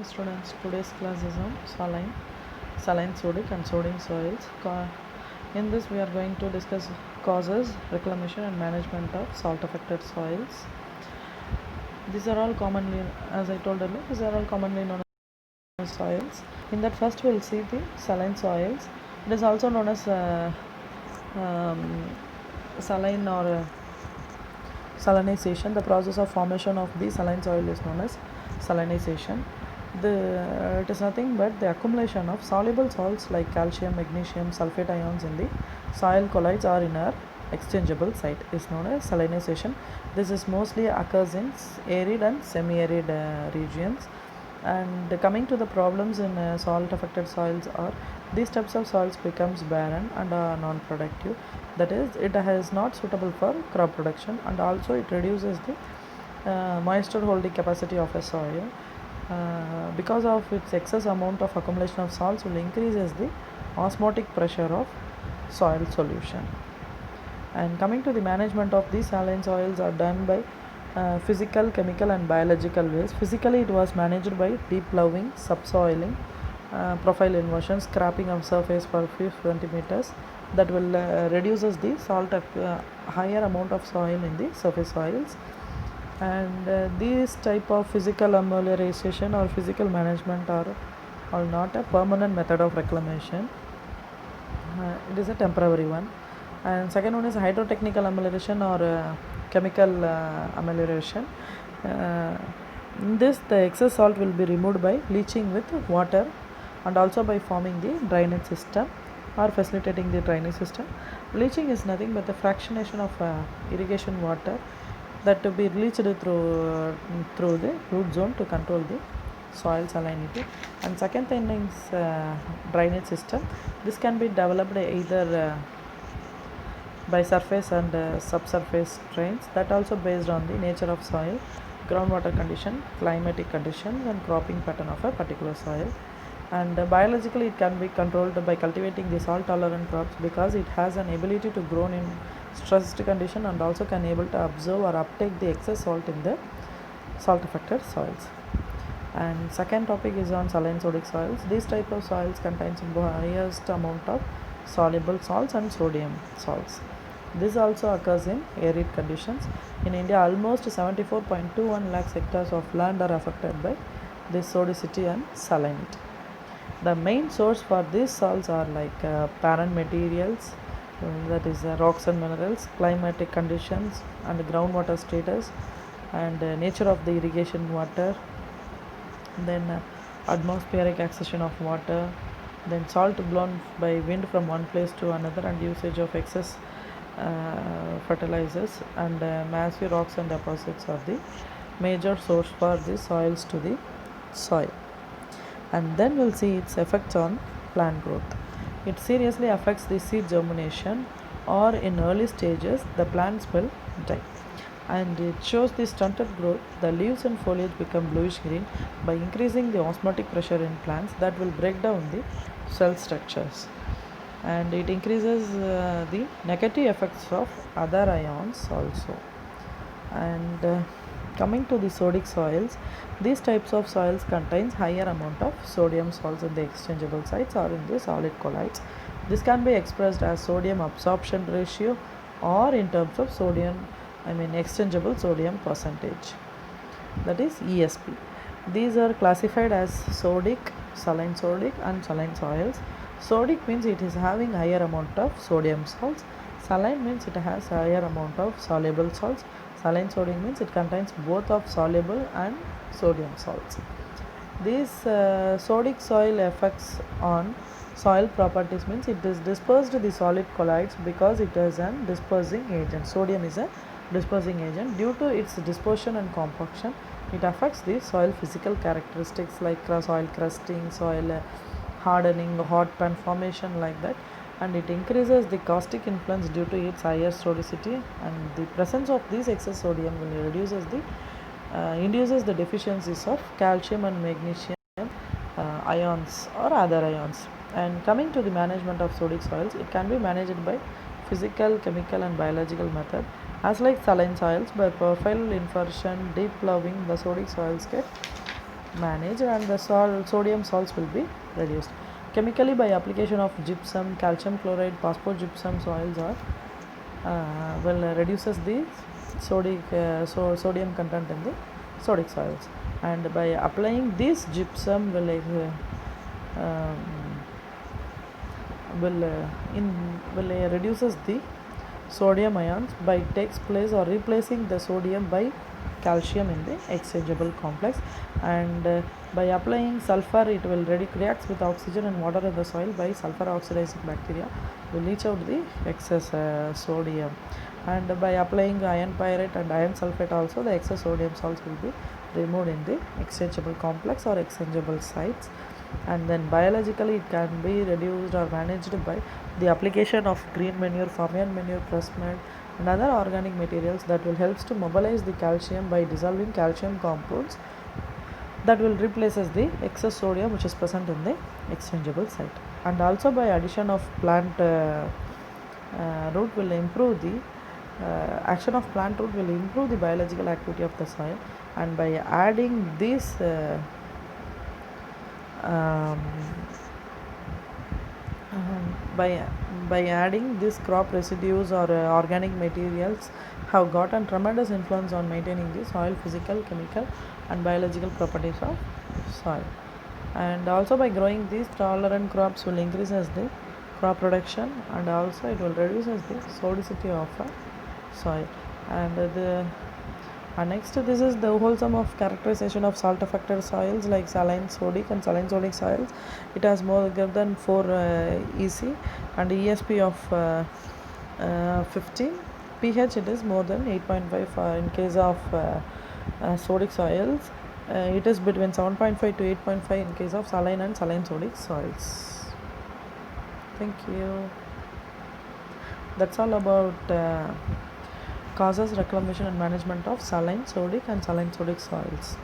morning students. Today's class is on saline sodic and sodium soils. In this we are going to discuss causes, reclamation and management of salt affected soils. These are all commonly, as I told earlier, these are all commonly known as soils. In that first we will see the saline soils. It is also known as saline or salinization. The process of formation of the saline soil is known as salinization. It is nothing but the accumulation of soluble salts like calcium, magnesium, sulfate ions in the soil colloids or in our exchangeable site is known as salinization. This is mostly occurs in arid and semi-arid regions. And coming to the problems in salt affected soils are these types of soils becomes barren and are non-productive. That is, it is not suitable for crop production, and also it reduces the moisture holding capacity of a soil. Because of its excess amount of accumulation of salts will increases the osmotic pressure of soil solution. And coming to the management of these saline soils are done by physical, chemical and biological ways. Physically, it was managed by deep ploughing, subsoiling, profile inversion, scraping of surface for 50 centimeters. That will reduces the salt higher amount of soil in the surface soils. And these type of physical amelioration or physical management are not a permanent method of reclamation. It is a temporary one. And second one is hydrotechnical amelioration or chemical amelioration. In this, the excess salt will be removed by leaching with water and also by forming the drainage system or facilitating the drainage system. Bleaching is nothing but the fractionation of irrigation water that to be leached through the root zone to control the soil salinity. And second thing is drainage system. This can be developed either by surface and subsurface drains, that also based on the nature of soil, groundwater condition, climatic conditions and cropping pattern of a particular soil. And biologically it can be controlled by cultivating the salt tolerant crops because it has an ability to grow in stressed condition and also can able to absorb or uptake the excess salt in the salt affected soils. And second topic is on saline sodic soils. These type of soils contains highest amount of soluble salts and sodium salts. This also occurs in arid conditions. In India, almost 74.21 lakhs hectares of land are affected by this sodicity and salinity. The main source for these salts are like parent materials, that is rocks and minerals, climatic conditions and groundwater status, and nature of the irrigation water, then atmospheric accession of water, then salt blown by wind from one place to another, and usage of excess fertilizers, and massive rocks and deposits are the major source for the soils to the soil. And then we'll see its effects on plant growth. It seriously affects the seed germination, or in early stages the plants will die, and it shows the stunted growth. The leaves and foliage become bluish green by increasing the osmotic pressure in plants that will break down the cell structures, and it increases the negative effects of other ions also. And coming to the sodic soils, these types of soils contains higher amount of sodium salts in the exchangeable sites or in the solid colloids. This can be expressed as sodium absorption ratio or in terms of exchangeable sodium percentage, that is ESP. These are classified as sodic, saline sodic and saline soils. Sodic means it is having higher amount of sodium salts. Saline means it has higher amount of soluble salts. Saline sodic means it contains both of soluble and sodium salts. These sodic soil effects on soil properties means it is dispersed the solid colloids because it is a dispersing agent. Sodium is a dispersing agent. Due to its dispersion and compaction, it affects the soil physical characteristics like soil crusting, soil hardening, hot pan formation like that, and it increases the caustic influence due to its higher sodicity, and the presence of this excess sodium will reduces the induces the deficiencies of calcium and magnesium ions or other ions. And coming to the management of sodic soils, it can be managed by physical, chemical and biological method. As like saline soils, by profile inversion, deep ploughing, the sodic soils get managed, and the sodium salts will be reduced. Chemically, by application of gypsum, calcium chloride, phosphor gypsum soils are reduces the sodium content in the sodic soils, and by applying this gypsum um, reduces the sodium ions by takes place or replacing the sodium by calcium in the exchangeable complex, and by applying sulfur it will reacts with oxygen and water in the soil by sulfur oxidizing bacteria will leach out the excess sodium, and by applying iron pyrite and iron sulfate also the excess sodium salts will be removed in the exchangeable complex or exchangeable sites. And then biologically it can be reduced or managed by the application of green manure, farmyard manure, pressed mud and other organic materials that will helps to mobilize the calcium by dissolving calcium compounds that will replaces the excess sodium which is present in the exchangeable site. And also by addition of plant root will improve the action of plant root will improve the biological activity of the soil, and by adding this um, by adding this crop residues or organic materials have got a tremendous influence on maintaining the soil physical, chemical and biological properties of soil. And also by growing these tolerant crops will increases the crop production, and also it will reduces the sodicity of soil. And next, this is the wholesome of characterization of salt affected soils like saline sodic and saline sodic soils. It has more than 4 EC and ESP of 15. pH it is more than 8.5 in case of sodic soils. It is between 7.5 to 8.5 in case of saline and saline sodic soils. Thank you. That's all about causes, reclamation and management of saline sodic and saline sodic soils.